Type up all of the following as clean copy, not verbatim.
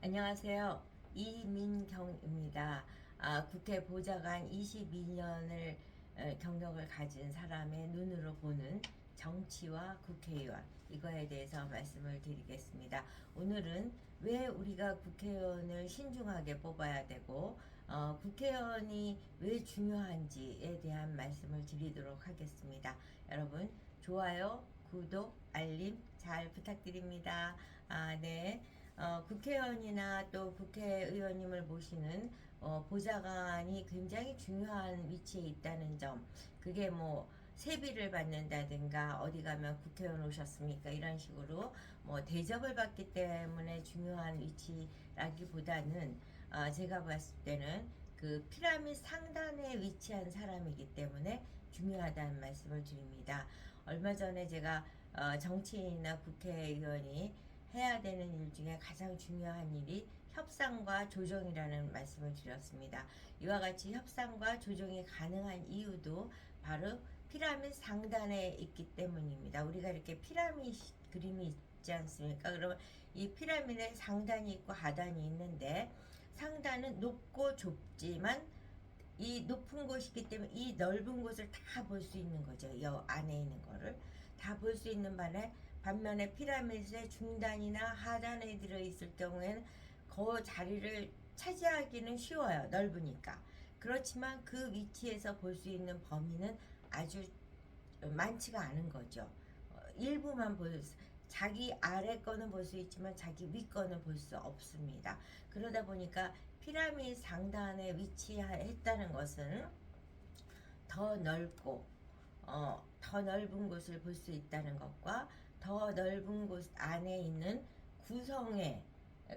안녕하세요. 이민경입니다. 국회 보좌관 22년을 경력을 가진 사람의 눈으로 보는 정치와 국회의원, 이거에 대해서 말씀을 드리겠습니다. 오늘은 왜 우리가 국회의원을 신중하게 뽑아야 되고 국회의원이 왜 중요한지에 대한 말씀을 드리도록 하겠습니다. 여러분 좋아요, 구독, 알림 잘 부탁드립니다. 네. 국회의원이나 또 국회의원님을 모시는 보좌관이 굉장히 중요한 위치에 있다는 점, 그게 뭐 세비를 받는다든가 어디 가면 국회의원 오셨습니까 이런 식으로 뭐 대접을 받기 때문에 중요한 위치라기보다는 제가 봤을 때는 그 피라미드 상단에 위치한 사람이기 때문에 중요하다는 말씀을 드립니다. 얼마 전에 제가 정치인이나 국회의원이 해야 되는 일 중에 가장 중요한 일이 협상과 조정이라는 말씀을 드렸습니다. 이와 같이 협상과 조정이 가능한 이유도 바로 피라미드 상단에 있기 때문입니다. 우리가 이렇게 피라미드 그림이 있지 않습니까? 그러면 이 피라미드에 상단이 있고 하단이 있는데, 상단은 높고 좁지만 이 높은 곳이기 때문에 이 넓은 곳을 다 볼 수 있는 거죠. 이 안에 있는 거를 다 볼 수 있는 반면에 피라미드의 중단이나 하단에 들어있을 경우에는 그 자리를 차지하기는 쉬워요. 넓으니까. 그렇지만 그 위치에서 볼 수 있는 범위는 아주 많지가 않은 거죠. 일부만 자기 아래 거는 볼 수 있지만 자기 위 거는 볼 수 없습니다. 그러다 보니까 피라미드 상단에 위치했다는 것은 더 넓고 더 넓은 곳을 볼 수 있다는 것과 더 넓은 곳 안에 있는 구성의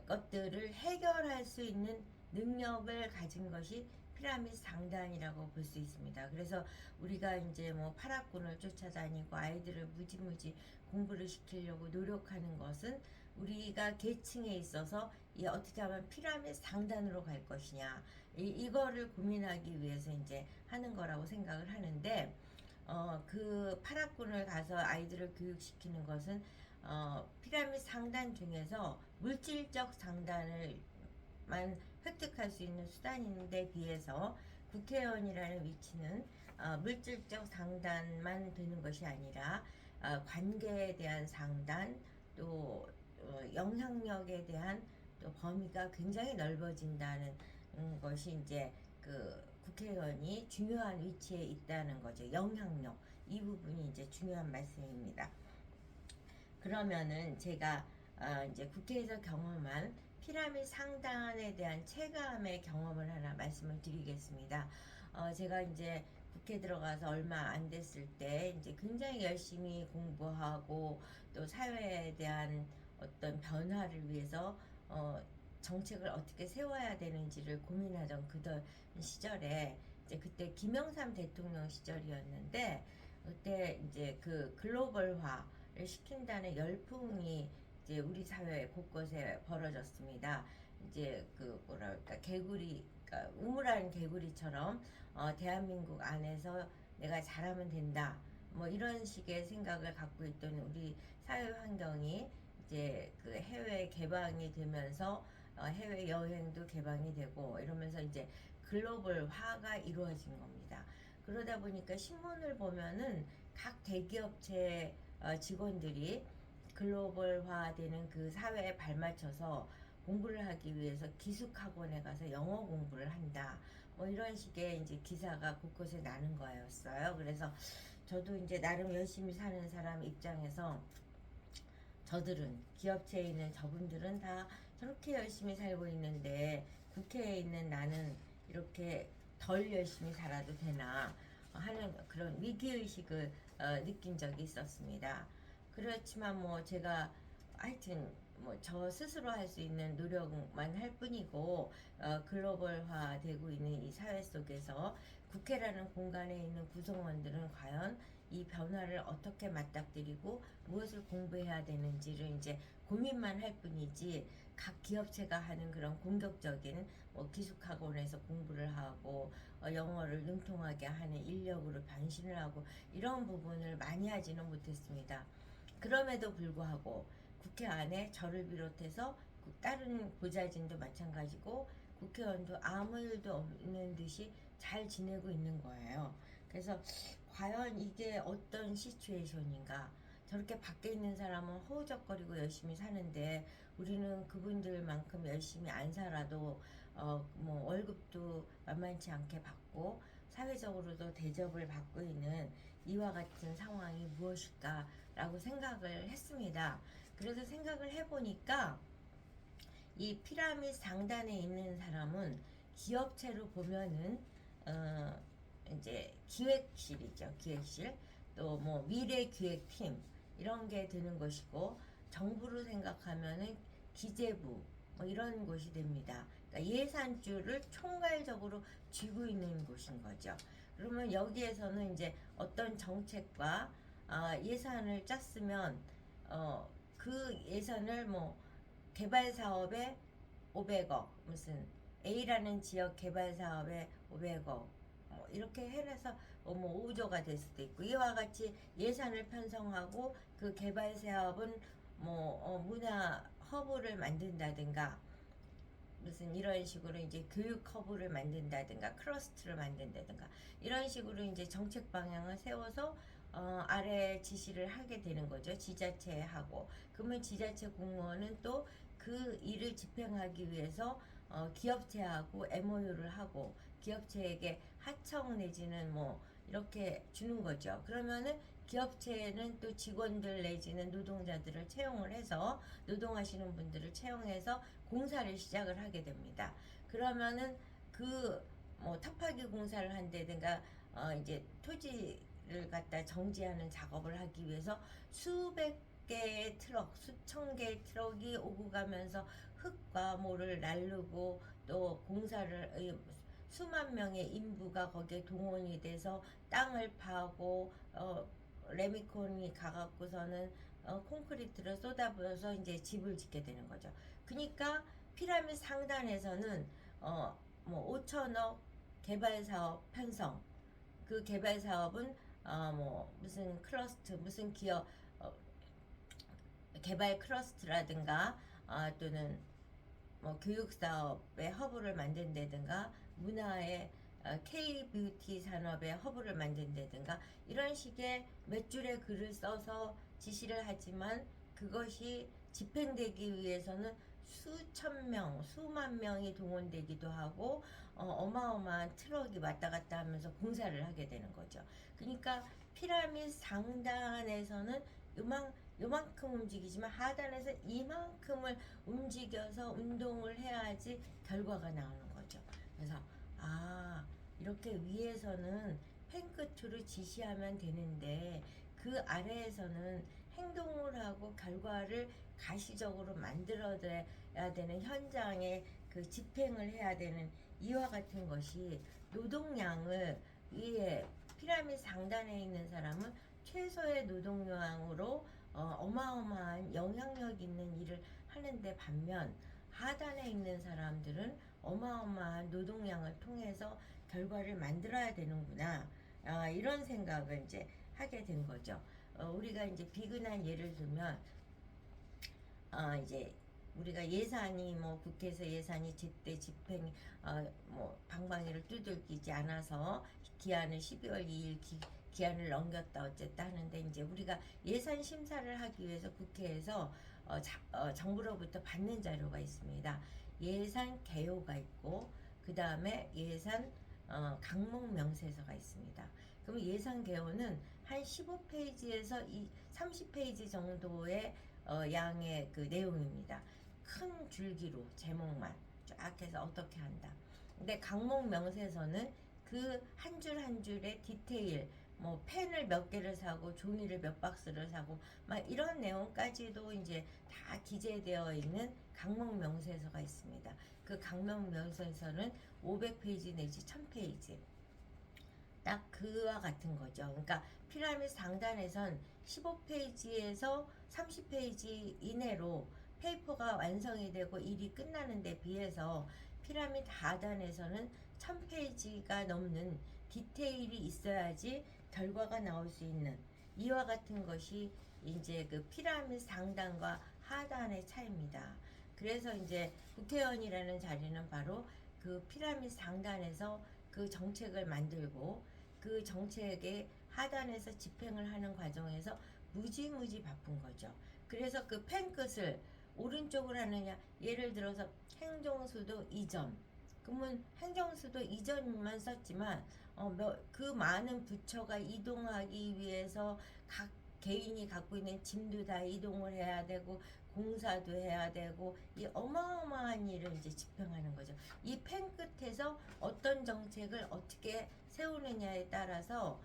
것들을 해결할 수 있는 능력을 가진 것이 피라미드 상단이라고 볼 수 있습니다. 그래서 우리가 이제 뭐 파락군을 쫓아다니고 아이들을 무지무지 공부를 시키려고 노력하는 것은 우리가 계층에 있어서 어떻게 하면 피라미드 상단으로 갈 것이냐, 이거를 고민하기 위해서 이제 하는 거라고 생각을 하는데, 그 파락군을 가서 아이들을 교육시키는 것은 피라미드 상단 중에서 물질적 상단을 만 획득할 수 있는 수단인데 비해서 국회의원이라는 위치는 물질적 상단만 되는 것이 아니라 관계에 대한 상단, 또 영향력에 대한 또 범위가 굉장히 넓어진다는 것이 이제 그 국회의원이 중요한 위치에 있다는 거죠. 영향력, 이 부분이 이제 중요한 말씀입니다. 그러면은 제가 이제 국회에서 경험한 피라미드 상단에 대한 체감의 경험을 하나 말씀을 드리겠습니다. 제가 이제 국회 들어가서 얼마 안 됐을 때 이제 굉장히 열심히 공부하고 또 사회에 대한 어떤 변화를 위해서 정책을 어떻게 세워야 되는지를 고민하던 그던 시절에, 이제 그때 김영삼 대통령 시절이었는데, 그때 이제 그 글로벌화를 시킨다는 열풍이 이제 우리 사회 곳곳에 벌어졌습니다. 이제 그 뭐랄까 개구리, 그러니까 우물안 개구리처럼 대한민국 안에서 내가 잘하면 된다, 뭐 이런 식의 생각을 갖고 있던 우리 사회 환경이 이제 그 해외 개방이 되면서 해외 여행도 개방이 되고 이러면서 이제 글로벌화가 이루어진 겁니다. 그러다 보니까 신문을 보면은 각 대기업체 직원들이 글로벌화되는 그 사회에 발맞춰서 공부를 하기 위해서 기숙학원에 가서 영어 공부를 한다, 뭐 이런 식의 이제 기사가 곳곳에 나는 거였어요. 그래서 저도 이제 나름 열심히 사는 사람 입장에서, 저들은 기업체에 있는 저분들은 다 저렇게 열심히 살고 있는데 국회에 있는 나는 이렇게 덜 열심히 살아도 되나 하는 그런 위기의식을 느낀 적이 있었습니다. 그렇지만 뭐 제가 하여튼 뭐 저 스스로 할 수 있는 노력만 할 뿐이고, 글로벌화 되고 있는 이 사회 속에서 국회라는 공간에 있는 구성원들은 과연 이 변화를 어떻게 맞닥뜨리고 무엇을 공부해야 되는지를 이제 고민만 할 뿐이지, 각 기업체가 하는 그런 공격적인 뭐 기숙학원에서 공부를 하고 영어를 능통하게 하는 인력으로 변신을 하고 이런 부분을 많이 하지는 못했습니다. 그럼에도 불구하고 국회 안에 저를 비롯해서 다른 보좌진도 마찬가지고 국회의원도 아무 일도 없는 듯이 잘 지내고 있는 거예요. 그래서 과연 이게 어떤 시츄에이션인가? 저렇게 밖에 있는 사람은 허우적거리고 열심히 사는데 우리는 그분들만큼 열심히 안 살아도 뭐 월급도 만만치 않게 받고 사회적으로도 대접을 받고 있는 이와 같은 상황이 무엇일까라고 생각을 했습니다. 그래서 생각을 해보니까 이 피라미드 상단에 있는 사람은 기업체로 보면은 어 이제 기획실이죠. 기획실 또 뭐 미래기획팀 이런 게 되는 것이고 정부로 생각하면은 기재부 뭐 이런 곳이 됩니다. 그러니까 예산주를 총괄적으로 쥐고 있는 곳인 거죠. 그러면 여기에서는 이제 어떤 정책과 예산을 짰으면 그 예산을 뭐 개발 사업에 500억 무슨 A라는 지역 개발 사업에 500억 뭐 이렇게 해서 뭐 5조가 될 수도 있고 이와 같이 예산을 편성하고 그 개발 사업은 뭐 문화 허브를 만든다든가 무슨 이런 식으로 이제 교육 허브를 만든다든가 클러스터를 만든다든가 이런 식으로 이제 정책 방향을 세워서 아래 지시를 하게 되는 거죠. 지자체하고. 그러면 지자체 공무원은 또 그 일을 집행하기 위해서 기업체하고 MOU를 하고 기업체에게 하청 내지는 뭐 이렇게 주는 거죠. 그러면은 기업체는 또 직원들 내지는 노동자들을 채용을 해서 노동하시는 분들을 채용해서 공사를 시작을 하게 됩니다. 그러면은 그 뭐 탑하기 공사를 한다든가 이제 토지를 갖다 정지하는 작업을 하기 위해서 수백 개의 트럭, 수천 개의 트럭이 오고 가면서 흙과 모를 날르고 또 공사를 수만 명의 인부가 거기에 동원이 돼서 땅을 파고 레미콘이 가갖고서는 콘크리트를 쏟아부어서 이제 집을 짓게 되는 거죠. 그러니까 피라미드 상단에서는 뭐 5천억 개발 사업 편성 그 개발 사업은 뭐 무슨 클러스터 무슨 기업 개발 클러스터라든가 또는 뭐 교육 사업의 허브를 만든다든가 문화의 K-뷰티 산업의 허브를 만든다든가 이런 식의 몇 줄의 글을 써서 지시를 하지만 그것이 집행되기 위해서는 수천 명, 수만 명이 동원되기도 하고 어마어마한 트럭이 왔다 갔다 하면서 공사를 하게 되는 거죠. 그러니까 피라미드 상단에서는 요만큼 움직이지만 하단에서 이만큼을 움직여서 운동을 해야지 결과가 나오는 거죠. 그래서 이렇게 위에서는 펜크투를 지시하면 되는데 그 아래에서는 행동을 하고 결과를 가시적으로 만들어야 되는 현장에 그 집행을 해야 되는 이와 같은 것이 노동량을 위에 피라미드 상단에 있는 사람은 최소의 노동량으로 어마어마한 영향력 있는 일을 하는데 반면 하단에 있는 사람들은 어마어마한 노동량을 통해서 결과를 만들어야 되는구나. 이런 생각을 이제 하게 된 거죠. 우리가 이제 비근한 예를 들면 이제 우리가 예산이 뭐 국회에서 예산이 제때 집행 뭐 방방이를 두들기지 않아서 기한을 12월 2일 기한을 넘겼다 어쨌다 하는데 이제 우리가 예산 심사를 하기 위해서 국회에서 정부로부터 받는 자료가 있습니다. 예산 개요가 있고 그 다음에 예산 강목 명세서가 있습니다. 그럼 예산 개요는 한 15페이지에서 30페이지 정도의 양의 그 내용입니다. 큰 줄기로 제목만 쫙 해서 어떻게 한다. 근데 강목 명세서는 그 한 줄 한 줄의 디테일 뭐 펜을 몇 개를 사고 종이를 몇 박스를 사고 막 이런 내용까지도 이제 다 기재되어 있는 강목 명세서가 있습니다. 그 강목 명세서는 500페이지 내지 1000페이지 딱 그와 같은 거죠. 그러니까 피라미드 상단에선 15페이지에서 30페이지 이내로 페이퍼가 완성이 되고 일이 끝나는 데 비해서 피라미드 하단에서는 1000페이지가 넘는 디테일이 있어야지 결과가 나올 수 있는 이와 같은 것이 이제 그 피라미드 상단과 하단의 차이입니다. 그래서 이제 국회의원이라는 자리는 바로 그 피라미드 상단에서 그 정책을 만들고 그 정책의 하단에서 집행을 하는 과정에서 무지무지 바쁜 거죠. 그래서 그 펜 끝을 오른쪽으로 하느냐, 예를 들어서 행정수도 이전, 그러면 행정수도 이전만 썼지만 그 많은 부처가 이동하기 위해서 각 개인이 갖고 있는 짐도 다 이동을 해야 되고 공사도 해야 되고 이 어마어마한 일을 이제 집행하는 거죠. 이 펜 끝에서 어떤 정책을 어떻게 세우느냐에 따라서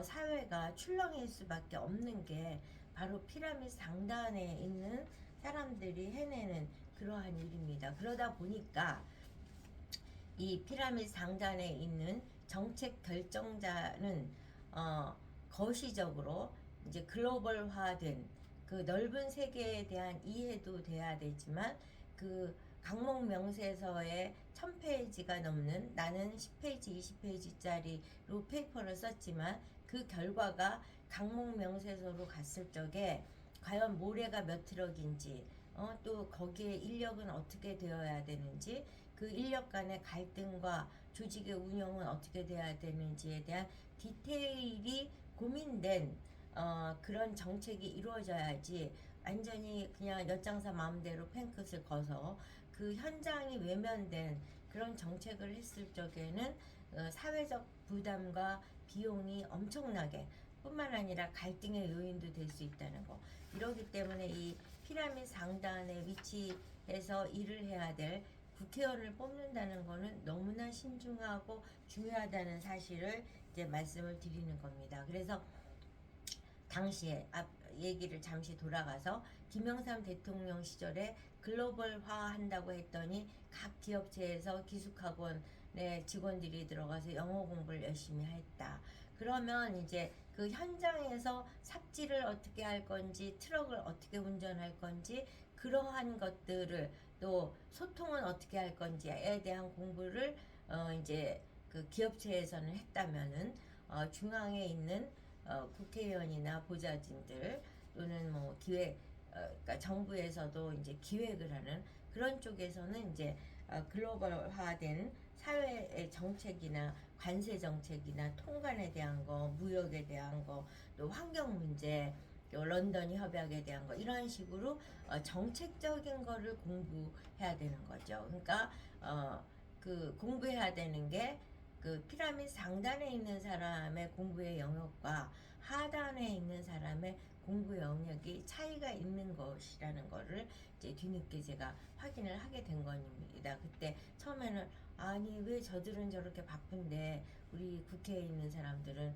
사회가 출렁일 수밖에 없는 게 바로 피라미드 상단에 있는 사람들이 해내는 그러한 일입니다. 그러다 보니까 이 피라미드 상단에 있는 정책 결정자는 거시적으로 이제 글로벌화된 그 넓은 세계에 대한 이해도 돼야 되지만 그 강목 명세서에 1000페이지가 넘는, 나는 10페이지, 20페이지짜리로 페이퍼를 썼지만 그 결과가 강목 명세서로 갔을 적에 과연 모래가 몇 트럭인지, 또 거기에 인력은 어떻게 되어야 되는지, 그 인력 간의 갈등과 조직의 운영은 어떻게 돼야 되는지에 대한 디테일이 고민된 그런 정책이 이루어져야지 완전히 그냥 엿장사 마음대로 펜끝을 거서 그 현장이 외면된 그런 정책을 했을 적에는 사회적 부담과 비용이 엄청나게, 뿐만 아니라 갈등의 요인도 될 수 있다는 거. 이러기 때문에 이 피라미드 상단에 위치해서 일을 해야 될 국회의원을 뽑는다는 거는 너무나 신중하고 중요하다는 사실을 이제 말씀을 드리는 겁니다. 그래서 당시에 앞 얘기를 잠시 돌아가서 김영삼 대통령 시절에 글로벌화 한다고 했더니 각 기업체에서 기숙학원에 직원들이 들어가서 영어 공부를 열심히 했다. 그러면 이제 그 현장에서 삽질을 어떻게 할 건지, 트럭을 어떻게 운전할 건지, 그러한 것들을, 또 소통은 어떻게 할 건지에 대한 공부를 이제 그 기업체에서는 했다면은 중앙에 있는 국회의원이나 보좌진들 또는 뭐 기획, 그러니까 정부에서도 이제 기획을 하는 그런 쪽에서는 이제 글로벌화된 사회의 정책이나 관세 정책이나 통관에 대한 거, 무역에 대한 거, 또 환경 문제, 또 런던 협약에 대한 거, 이런 식으로 정책적인 거를 공부해야 되는 거죠. 그러니까 그 공부해야 되는 게 그 피라미드 상단에 있는 사람의 공부의 영역과 하단에 있는 사람의 공부 영역이 차이가 있는 것이라는 거를 이제 뒤늦게 제가 확인을 하게 된 겁니다. 그때 처음에는 아니 왜 저들은 저렇게 바쁜데 우리 국회에 있는 사람들은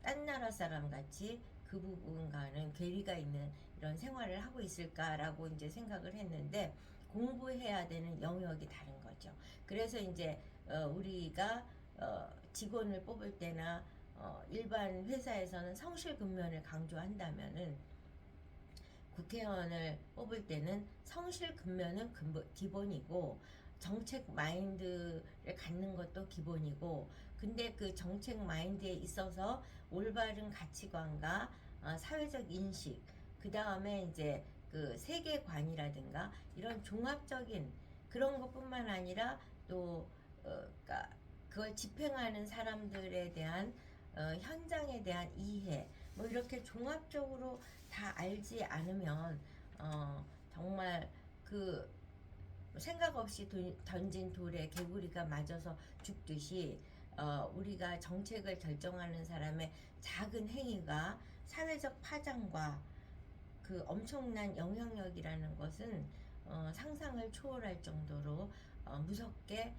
딴 나라 사람 같이 그 부분과는 괴리가 있는 이런 생활을 하고 있을까라고 이제 생각을 했는데, 공부해야 되는 영역이 다른 거죠. 그래서 이제 우리가 직원을 뽑을 때나 일반 회사에서는 성실 근면을 강조한다면은 국회의원을 뽑을 때는 성실 근면은 기본이고 정책 마인드를 갖는 것도 기본이고, 근데 그 정책 마인드에 있어서 올바른 가치관과 사회적 인식, 그 다음에 이제 그 세계관이라든가 이런 종합적인 그런 것뿐만 아니라 또 그러니까 그걸 집행하는 사람들에 대한 현장에 대한 이해, 뭐 이렇게 종합적으로 다 알지 않으면 정말 그 생각 없이 던진 돌에 개구리가 맞아서 죽듯이 우리가 정책을 결정하는 사람의 작은 행위가 사회적 파장과 그 엄청난 영향력이라는 것은 상상을 초월할 정도로 무섭게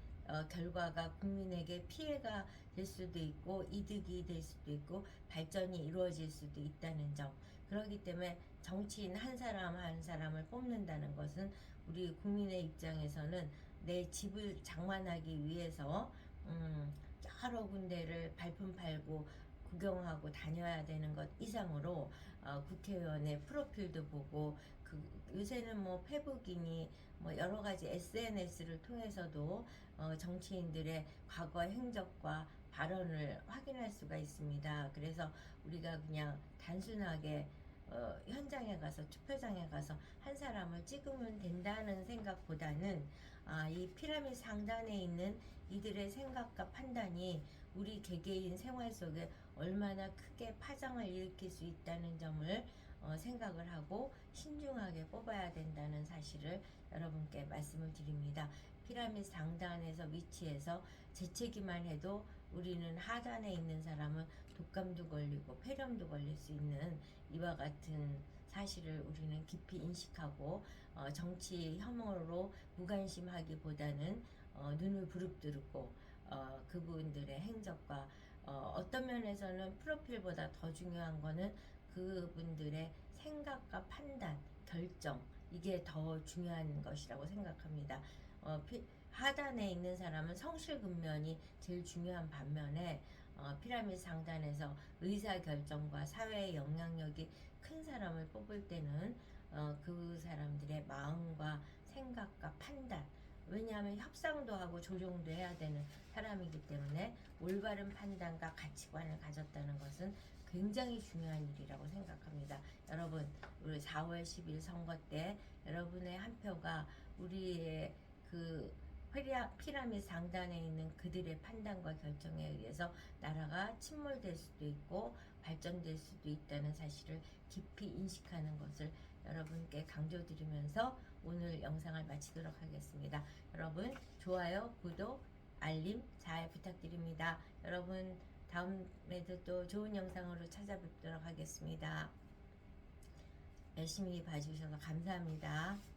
결과가 국민에게 피해가 될 수도 있고 이득이 될 수도 있고 발전이 이루어질 수도 있다는 점. 그렇기 때문에 정치인 한 사람 한 사람을 뽑는다는 것은 우리 국민의 입장에서는 내 집을 장만하기 위해서 여러 군데를 발품 팔고 구경하고 다녀야 되는 것 이상으로 국회의원의 프로필도 보고, 그 요새는 뭐 페북이니 뭐 여러 가지 SNS를 통해서도 정치인들의 과거 행적과 발언을 확인할 수가 있습니다. 그래서 우리가 그냥 단순하게 현장에 가서 투표장에 가서 한 사람을 찍으면 된다는 생각보다는 이 피라미드 상단에 있는 이들의 생각과 판단이 우리 개개인 생활 속에 얼마나 크게 파장을 일으킬 수 있다는 점을 생각을 하고 신중하게 뽑아야 된다는 사실을 여러분께 말씀을 드립니다. 피라미드 상단에서 위치해서 재채기만 해도 우리는 하단에 있는 사람은 독감도 걸리고 폐렴도 걸릴 수 있는 이와 같은 사실을 우리는 깊이 인식하고 정치 혐오로 무관심하기보다는 눈을 부릅뜨고 그분들의 행적과 어떤 면에서는 프로필보다 더 중요한 거는 그분들의 생각과 판단, 결정 이게 더 중요한 것이라고 생각합니다. 하단에 있는 사람은 성실근면이 제일 중요한 반면에 피라미드 상단에서 의사결정과 사회의 영향력이 큰 사람을 뽑을 때는 그 사람들의 마음과 생각과 판단 왜냐하면 협상도 하고 조정도 해야 되는 사람이기 때문에 올바른 판단과 가치관을 가졌다는 것은 굉장히 중요한 일이라고 생각합니다. 여러분 우리 4월 10일 선거 때 여러분의 한 표가 우리의 그 피라미드 상단에 있는 그들의 판단과 결정에 의해서 나라가 침몰될 수도 있고 발전될 수도 있다는 사실을 깊이 인식하는 것을 여러분께 강조드리면서 오늘 영상을 마치도록 하겠습니다. 여러분 좋아요, 구독, 알림 잘 부탁드립니다. 여러분 다음에도 또 좋은 영상으로 찾아뵙도록 하겠습니다. 열심히 봐주셔서 감사합니다.